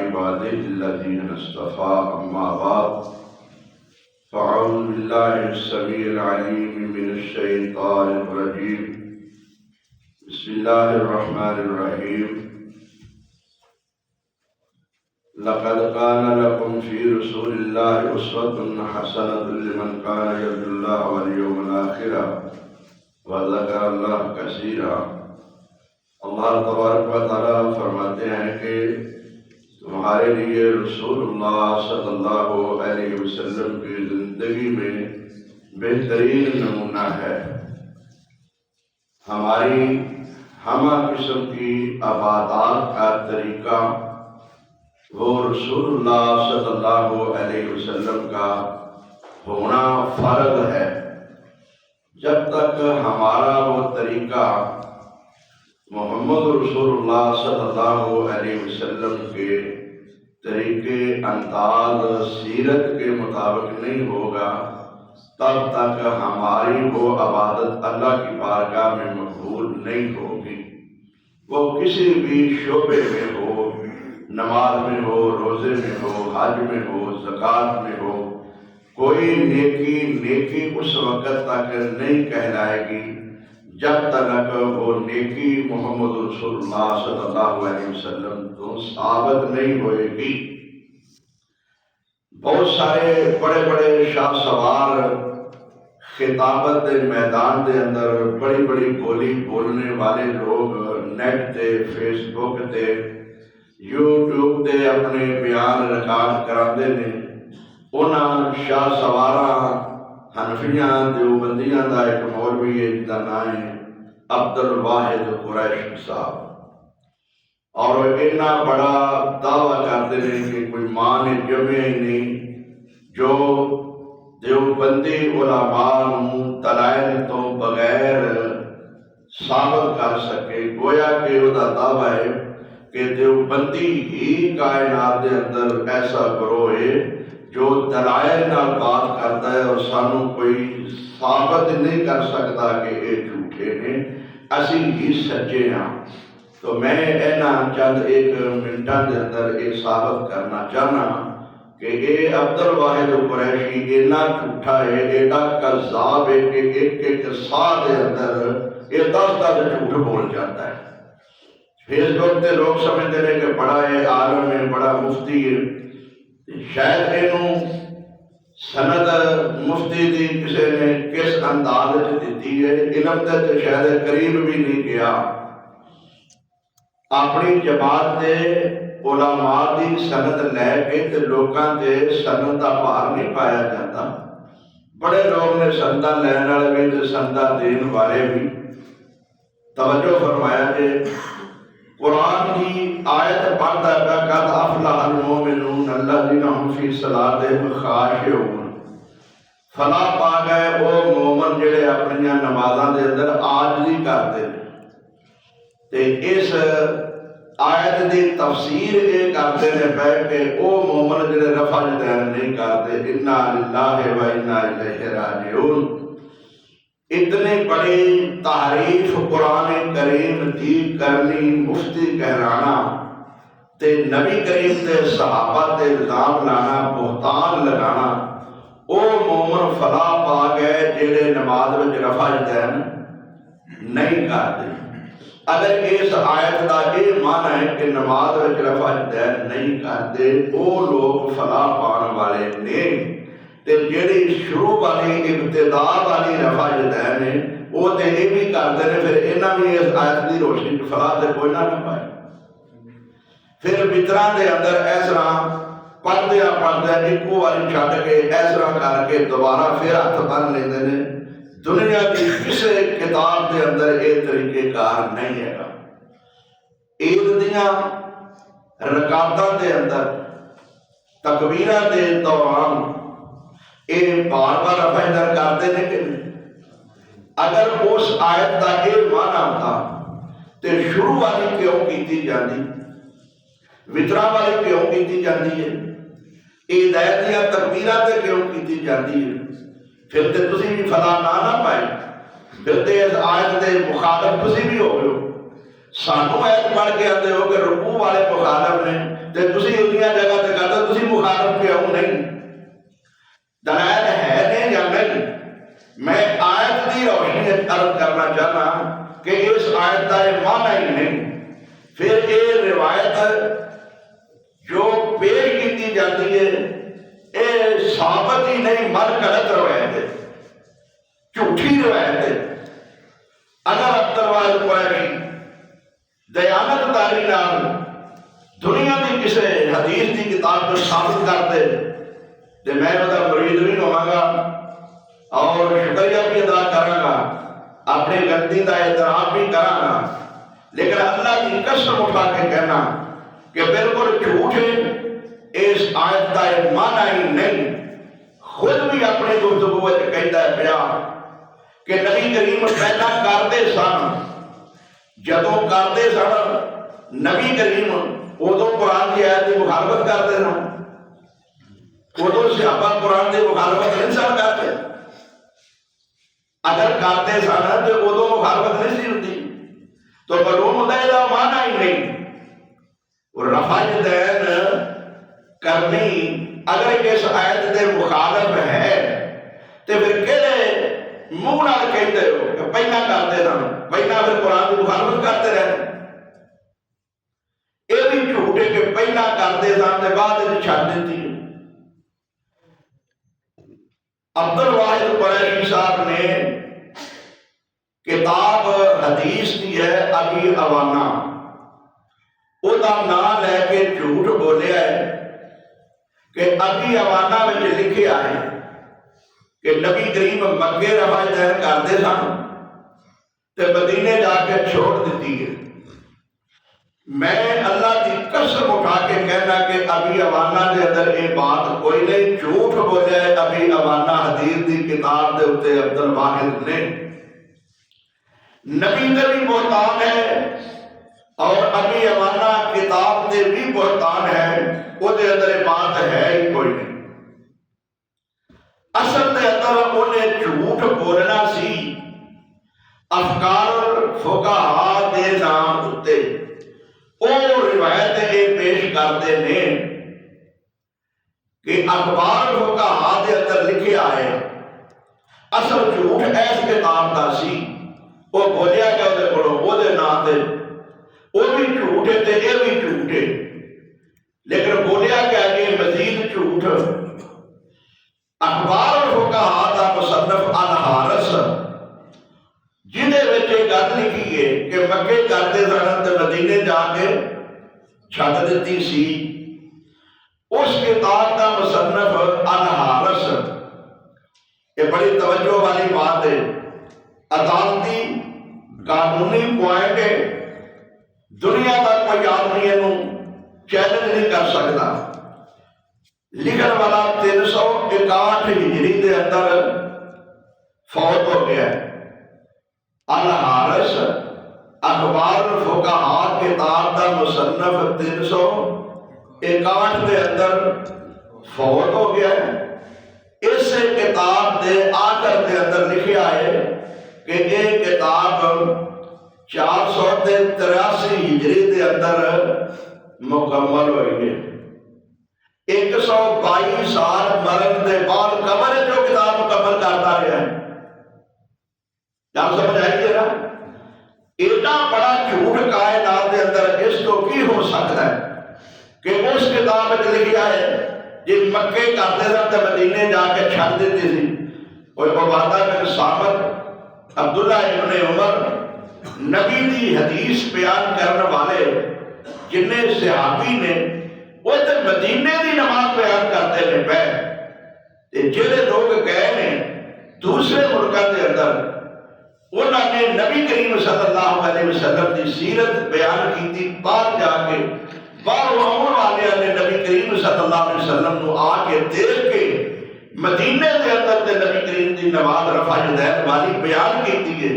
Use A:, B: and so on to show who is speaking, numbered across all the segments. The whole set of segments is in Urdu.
A: عباده الذين اصطفى أما بعد فأعوذ بالله السميع العليم من الشيطان الرجيم بسم الله الرحمن الرحيم لقد كان لكم في رسول الله أسوة حسنة لمن كان يرجو الله واليوم الآخر وذكر الله كثيرا۔ اللہ تبارک و تعالیٰ فرماتے ہیں کہ تمہارے لیے رسول اللہ صلی اللہ علیہ وسلم کی زندگی میں بہترین نمونہ ہے۔ ہماری ہمہ قسم کی عبادات کا طریقہ وہ رسول اللہ صلی اللہ علیہ وسلم کا ہونا فرض ہے۔ جب تک ہمارا وہ طریقہ محمد رسول اللہ صلی اللہ علیہ وسلم کے طریقے انداز سیرت کے مطابق نہیں ہوگا تب تک ہماری وہ عبادت اللہ کی بارگاہ میں مقبول نہیں ہوگی۔ وہ کسی بھی شعبے میں ہو، نماز میں ہو، روزے میں ہو، حج میں ہو، زکوٰۃ میں ہو، کوئی نیکی اس وقت تک نہیں کہلائے گی جب تک وہ نیکی محمد رسول اللہ صلی اللہ علیہ وسلم تو ثابت نہیں ہوئے گی۔ بہت سارے بڑے بڑے شاہ سوار خطابت دے میدان دے اندر بڑی بڑی بولی بولنے والے لوگ نیٹ تے، فیس بک تے، یوٹیوب تے اپنے بیان ریکارڈ کراندے نے۔ انہاں شاہ سواراں حنفیاں دیوبندیاں دا ایک مولوی ہے جدا نام ہے عبد الواحد قریشی صاحب، اور اتنا بڑا دعویٰ کرتے ہیں کہ کوئی ماں نے جمع ہی نہیں جو دیوبندی علماء دلائل تو بغیر ثابت کر سکے۔ گویا کہ وہ دعویٰ ہے کہ دیوبندی ہی کائنات دے اندر ایسا گروہ ہے جو دلائل نال بات کرتا ہے اور سانوں کوئی ثابت نہیں کر سکتا کہ یہ جھوٹے نے، اسی ہی سچے ہیں۔ تو میں اینا چند ایک منٹاں دے اندر یہ ثابت کرنا چاہنا کہ یہ عبد الواحد قریشی اینا جھوٹا ہے، ایڈا کذاب ہے کہ ایک ایک سال دے اندر یہ 10 جھوٹ بول جاتا ہے۔ فیس بک تے لوگ سمجھتے ہیں کہ بڑا ہے، عالم ہے، بڑا مفتی ہے۔ شاید اینوں سند مفتی دی کسی نے کس انداز دیتی ہے، علم تے شاید قریب بھی نہیں گیا۔ اپنی جماعت دے علماء دی سند لے کے تے لوکاں دے سند دا بھار نہیں پایا جاتا۔ بڑے لوگ نے سنداں لین والے بھی تے سنداں دین والے بھی۔ توجہ فرمایا کہ قرآن کی آیت پڑھتا ہے قد افلح المؤمنون الذین هم فی صلاتہم خاشعون۔ فلاح پا گئے وہ مومن جڑے اپنی نمازاں دے اندر عاجزی کرتے ہیں۔ تے اس آیت دی تفسیر یہ کرتے ہیں پہ کہ وہ مومن جڑے رفع دین نہیں کرتے۔ انا للہ و انا الیہ راجعون۔ اتنی بڑی تعریف قرآن کریم دی کرنی، مفتی کہلانا تے نبی کریم تے صحابہ تے الزام لانا، بہتان لگانا، او مومن فلاح پا گئے جڑے نماز وچ رفع دین نہیں کرتے۔ اگر اس آیت دا یہ معنی ہے کہ نماز وچ رفع دین نہیں کرتے، وہ لوگ فلاح پان والے نہیں۔ تے جیڑی شروع والی ابتدا والی رفع دین ہے وہ تے یہ بھی کرتے ہیں، پھر انہاں بھی اس آیت دی روشنی فلاح تے کوئی نہ پائے۔ پھر وطراں دے اندر اس طرح پڑھدے ایکو والی چھڈ کے اس طرح کر کے دوبارہ پھر ہاتھ بن لیندے نے۔ دنیا کی کسی کتاب دے اندر یہ طریقہ کار نہیں ہے۔ عید دیاں رکعتاں دے اندر تکبیراں دے دوران یہ بار بار رفع دین کرتے ہیں کہ نہیں؟ اگر اس آیت کا یہ معنی ہوتا تو شروع والی کیوں کیتی جاندی، وطراں والی کیوں کیتی جاندی ہے، عیدین دیاں تکبیراں تے کیوں کیتی جاندی ہے؟ پھر تے تسی بھی فلاح نہ پائے، پھر تے اس آیت دے مخالف تسی بھی ہو گئے ہو۔ سانو ایت پڑھ کے آتے ہو کہ رکوع والے مخالف نے تے تسی انہیاں جگہ تے کہتے ہو تسی مخالف کیوں نہیں؟ دلائل ہے نے یا نہیں؟ میں آیت دی روشنی عرض کرنا چاہنا کہ اس آیت کا یہ معنی ہی نہیں. پھر یہ روایت جو پیش کی جاتی ہے یہ ثابت ہی نہیں، من غلط روایت ہے، جھوٹھی روایت ہے. اگر عبد الواحد قریشی دیانت داری نال دنیا کی کسی حدیث کی کتاب کو ثابت کرتے تو میں وہ مرید بھی ہوا گا اور شکریہ بھی ادا کروں گا، اپنی غلطی کا اعتراف بھی کروں گا. لیکن اللہ کی قسم اٹھا کے کہنا کہ بالکل جھوٹ ہے، اس آیت کا یہ معنی ہی نہیں. خود بھی اپنی گفتگو کہتا ہے پیا کہ نبی کریم پہلا کرتے سن، جدوں کرتے سن نبی کریم ادو قرآن کی آیت کی مخالفت کرتے سن، ادو صحابہ قرآن کی مخالفت نہیں سن کرتے. اگر کرتے سن تو ادو مخالفت نہیں سی ہوتی، تو معلوم ہوتا ہے یہ معنی ہی نہیں. رفع دین کرنی اگر اس آیت کے مخالف ہے تو پھر کہڑے منہ نال کہتے ہو کہ پہلا کرتے سن، پہلا پھر قرآن کی مخالفت کرتے رہے. یہ بھی جھوٹ ہے کہ پہلا کرتے سن تے بعد چھڈ دیتی. عبد الواحد قریشی صاحب نے کتاب حدیث کی ہے ابی عوانہ، وہ نام لے کے جھوٹ بولیا ہے کہ ابی عوانہ میں لکھیا ہے کہ نبی کریم مکے رفع دین کرتے سن تے مدینے جا کے چھوڑ دیتی ہے. میں اللہ کی قسم اٹھا کے کہنا کہ ابی عوانہ کے اندر یہ بات کوئی نہیں، جھوٹ بولیا ہے ابی عوانہ حدیث کی کتاب دے اوتے عبد الواحد نے. نبی تے بھی بہتان ہے اور ابی عوانہ کتاب تے بھی بہتان ہے، وہ دے اندر یہ بات ہے ہی کوئی نہیں. اصل دے اندر انہیں جھوٹ بولنا سی افکار فقہا دے نام اتے. وہ روایت یہ پیش کرتے ہیں کہ اخبار فقہا دے اندر لکھیا ہے. اصل جھوٹ ایس کتاب دا سی، وہ بولیا گیا دے پڑھو وہ دے نام دے، وہ بھی جھوٹ ہے تے یہ بھی جھوٹ ہے. لیکن بولیا گیا کہ مزید جھوٹ اخبار فقہا دا مصنف الحارث جنہیں وچ یہ گل لکھی ہے کہ مکے کرتے سن تے مدینے جا کے چھڈ دیتی سی، اس کتاب دا مصنف الحارث. یہ بڑی توجہ والی بات ہے، عدالتی قانونی پوائنٹ ہے، دنیا کا کوئی آدمی یہ چیلنج نہیں کر سکتا. لکھن والا 361 ہجری دے اندر فوت ہو گیا ہے. الحارث اخبار الفقہا کتاب دا مصنف 361 دے اندر فوت ہو گیا ہے. اس کتاب دے آخر دے اندر لکھیا ہے کہ یہ کتاب 483 ہجری دے اندر مکمل ہوئی ہے. 122 سال مرن دے بعد قبر جو کتاب مکمل کرتا رہا ہے. آپ سمجھ آئیے نا، اتنا بڑا جھوٹ کائنات دے اندر اس کو کی ہو سکتا ہے کہ اس کتاب میں لکھا ہے جی مکے کرتے سن تے مدینے جا کے چھڈ دیتی سی. کوئی عبادہ بن صامت، عبداللہ ابن عمر، نبی دی حدیث بیان کرنے والے جنہیں صحابی نے وہ تے مدینے دی نماز بیان کرتے ہیں پہ جہے لوگ گئے نے دوسرے ملکوں کے اندر انہوں نے نبی کریم صلی اللہ علیہ وسلم کی سیرت بیان کی تھی. باہر جا کے باہر آنے والے نے نبی کریم صلی اللہ علیہ وسلم کو آ کے دیکھ کے مدینے کے اندر تے نبی کریم کی نماز رفع دین والی بیان کی ہے.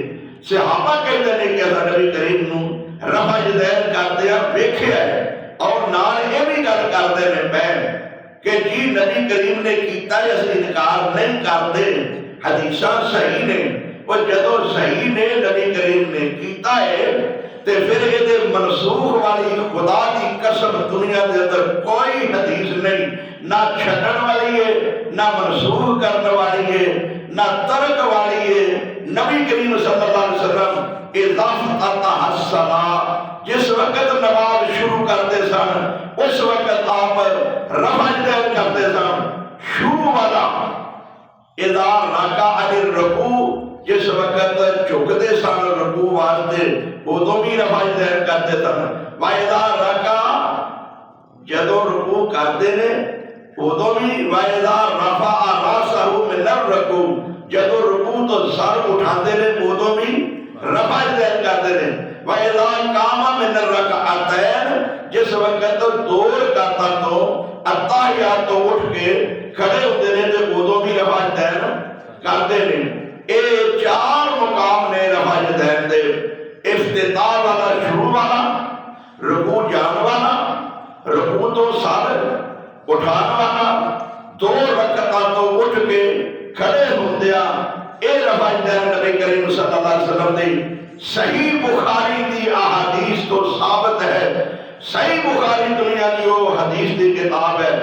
A: صحابہ کہتے ہیں کہ نبی کریم نو رفع دین کرتے ہیں ویکھیا ہے، اور نال یہ بھی گل کرتے ہیں پہ کہ جی نبی کریم نے کیتا ہے اسی انکار نہیں کرتے، حدیثاں صحیح نے. وہ جدو صحیح نے نبی کریم نے کیتا ہے تے پھر یہ منسوخ والی خدا کی قسم دنیا کے اندر کوئی حدیث نہیں، نہ چھڈن والی ہے، نہ منسوخ کرنے والی ہے، نہ ترک والی ہے۔ نبی کریم صلی اللہ علیہ وسلم اذا فتح الصلاۃ، جس وقت نماز شروع کرتے سن اس وقت آپ رفع دین کرتے سن، شروع والا اذا رکع الرکوع، جس وقت جھکتے سن رکوع واسطے ادوں بھی رفع دین کرتے سن، وَإِذَا رَكَعَ، جدوں رکوع کرتے نے ادوں بھی، وَإِذَا رَفَعَ رَأْسَهُ مِنَ الرُّكُوعِ، جدوں رکوع تو سر اٹھاتے نے ادوں بھی رفع دین کرتے نے، وَإِذَا قَامَ مِنَ الرَّكْعَتَيْنِ، جس وقت دو رکعتاں تو اتحیات تو اٹھ کے کھڑے ہوتے نے تے ادوں بھی رفع دین کرتے نے۔ اے چار مقام نے رفع دین دے، افتتاح والا، شروع والا، رکوع جان والا، رکوع تو سر اٹھان والا، دو رکعتاں تو اٹھ کے کھڑے ہوندیا، اے رفع دین نبی کریم صلی اللہ علیہ وسلم دی صحیح بخاری دی احادیث تو ثابت ہے۔ صحیح بخاری دنیا کی وہ حدیث دی کتاب ہے،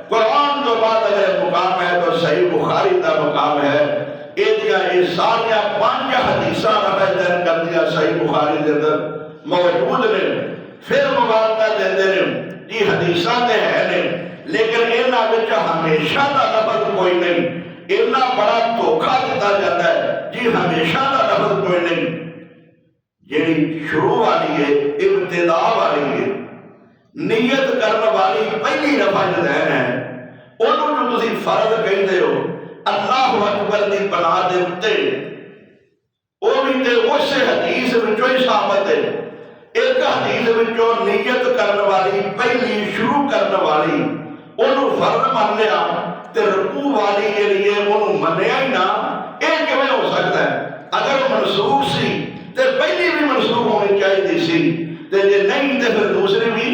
A: قرآن تو بعد اگر مقام ہے تو صحیح بخاری دا مقام ہے۔ یہ ساریاں 5 حدیثاں رفع دین کر دیا صحیح بخاری دے اندر موجود نے۔ پھر مبارکہ دیندے نے جی حدیثاں تے ہے نے، لیکن انہاں وچ ہمیشہ دا لفظ کوئی نہیں، اتنا بڑا دھوکھا دیتا جاتا ہے جی ہمیشہ دا لفظ کوئی نہیں۔ جیڑی شروع والی ہے، ابتدا والی ہے، نیت کرنے والی پہلی رفع دین ہے، انہوں جو تسی فرض کہندے ہو اللہ اکبر دی بنا دے اتے، وہ بھی تے اس حدیث وچوں ہی ثابت ہے۔ ایک حدیث وچوں نیت کرنے والی پہلی شروع کرنے والی انہوں فرض مان لیا تے رکوع والی کے لیے انہوں منیا ہی نہ، یہ کیویں ہو سکتا ہے؟ اگر منسوخ سی تے پہلی بھی منسوخ ہونی چاہیے سی، تے جے نہیں تے پھر دوسری بھی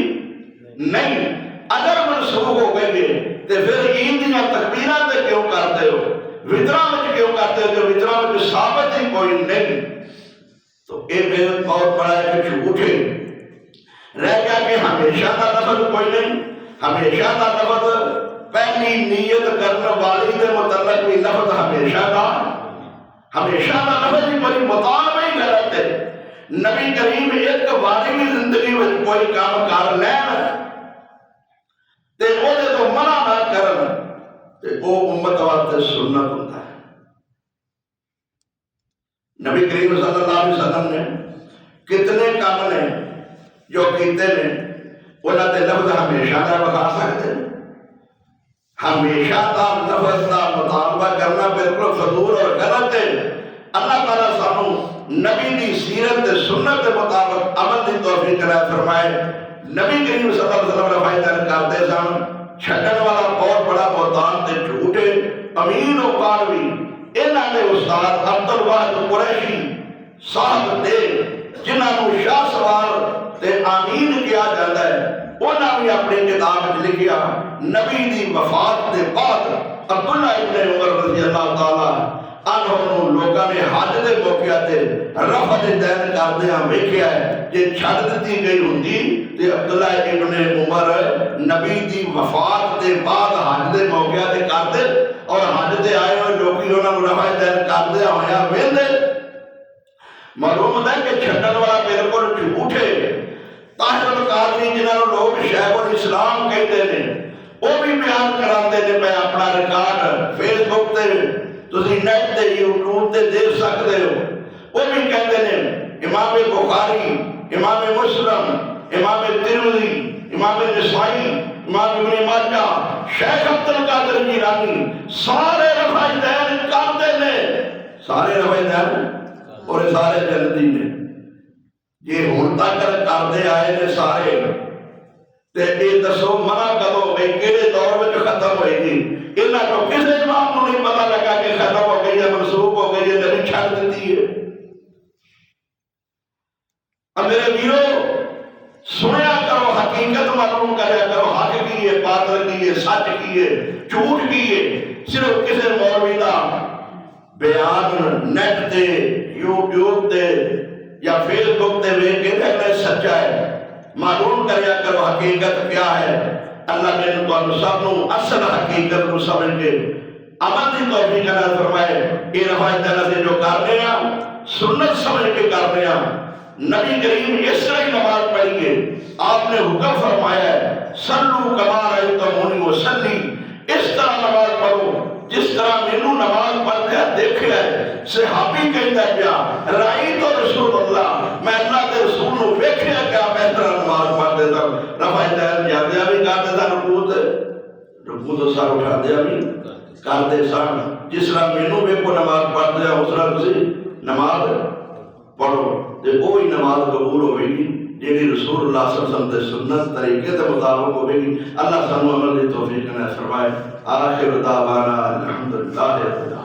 A: نہیں۔ اگر منسوخ ہو گئے تے پھر عید دیاں تکبیراں تے کیوں کرتے ہو، وطراں وچ کیوں کرتے ہو جو وطراں وچ ثابت ہی کوئی نہیں؟ تو یہ بہت بڑا ایک جھوٹ ہے۔ رہ گیا کہ ہمیشہ کا لفظ کوئی نہیں، ہمیشہ کا لفظ پہلی نیت کرنے والی کے متعلق بھی لفظ ہمیشہ کا لفظ ہی کوئی مطالبہ ہی غلط ہے۔ نبی کریم ایک باری بھی زندگی میں کوئی کام کر لین تے او دے تو منع نہ کرن تے او امت واسطے سنت ہوتا ہے۔ نبی کریم صلی اللہ علیہ وسلم نے کتنے کام نے جو کیتے نے، انہاں تے لفظ ہمیشہ کا بخا سکتے ہیں۔ ہمیشہ کا لفظ کا مطالبہ کرنا بالکل فضول اور غلط ہے۔ اللہ تعالیٰ سانو نبی دی سیرت تے سنت کے مطابق عمل دی توفیق عطا فرمائے۔ نبی کریم صلی اللہ علیہ وسلم رفع دین کرتے سن، چھڈن والا بہت بڑا بہتان تے جھوٹ ہے۔ امین و قانوی انہاں نے استاد عبد الواحد قریشی صاحب دے جنہاں نو شاہ سوار تے آمین کیا جاتا ہے، انہاں بھی اپنی کتاب وچ لکھیا نبی دی وفات دے بعد عبداللہ ابن عمر رضی اللہ تعالی عنہ لوگاں نے حج دے موقع تے رفع دین کردیاں ویکھیا ہے۔ جے چھڈ دتی گئی ہوندی تے عبداللہ ابن عمر نبی دی وفات دے بعد حج دے موقع تے کردے اور حج تے آئے ہوئے لوکی انہاں نوں رفع دین کردے ہویا ویندے۔ معلوم ہے کہ چھڈن والا بالکل جھوٹ ہے۔ طاہر القادری جنہاں نوں لوگ شیخ الاسلام کہتے ہیں، وہ بھی بیان کراندے نے پہ اپنا ریکارڈ فیس بک تے تسی نیٹ تے یوٹیوب تے دیکھ سکتے ہو۔ وہ بھی کہتے ہیں امام بخاری، امام مسلم، امام ترمذی، امام نسائی، امام ابن ماجہ، شیخ عبد القادر جیلانی سارے رفع دین کرتے نے، سارے رفع دین اور سارے جلدی نے۔ یہ ہون تک کردے آئے نے سارے، تے یہ دسو منع کرو کہ کہڑے دور میں ختم ہوئے گی؟ انہاں کو کسی امام کو نہیں پتہ لگا کہ ختم ہو گئی ہے، منسوخ ہو گئی ہے، نبی چھڈ دیتی ہے۔ اب میرے ویرو سنیا کرو، حقیقت معلوم کریا کرو، حق کی ہے، باطل کی ہے، سچ کی ہے، جھوٹ کی ہے۔ صرف کسی مولوی دا بیان نیٹ تے یوٹیوب تے یا فیس بک تے ویکھ کے دیکھنا سچا ہے، معلوم کریا کرو حقیقت کیا ہے۔ اللہ نے تمہیں سب نو اصل حقیقت کو سمجھ کے عمل کی توفیق عطا فرمائے۔ یہ روایت سے جو کرنے ہیں سنت سمجھ کے کرنے ہیں۔ نبی کریم اس طرح ہی نماز پڑھی گے، آپ نے حکم فرمایا ہے صلو کما رأیتمونی وصلی، اس طرح نماز پڑھو جس طرح مینوں نماز پڑھتے دیکھا ہے۔ صحابی کہتا پیا رأیت رسول اللہ، میں اللہ کے رسول نو ویکھیا کیا میں طرح نماز پڑھتے تھا، رفع دین جاندیا بھی کرتے تھا، رکوع تو سر اٹھا دیا بھی کرتے سن، جس طرح مینوں ویکھو نماز پڑھتے ہیں اس طرح تسی نماز پڑھو تے وہی نماز قبول ہوئے گی جیڑی رسول اللہ صلی اللہ علیہ وسلم کے سنت طریقے کے مطابق ہوئے گی۔ اللہ سانو عمل کی توفیق عطا فرمائے۔ آخر دعوانا الحمدللہ رب العالمین۔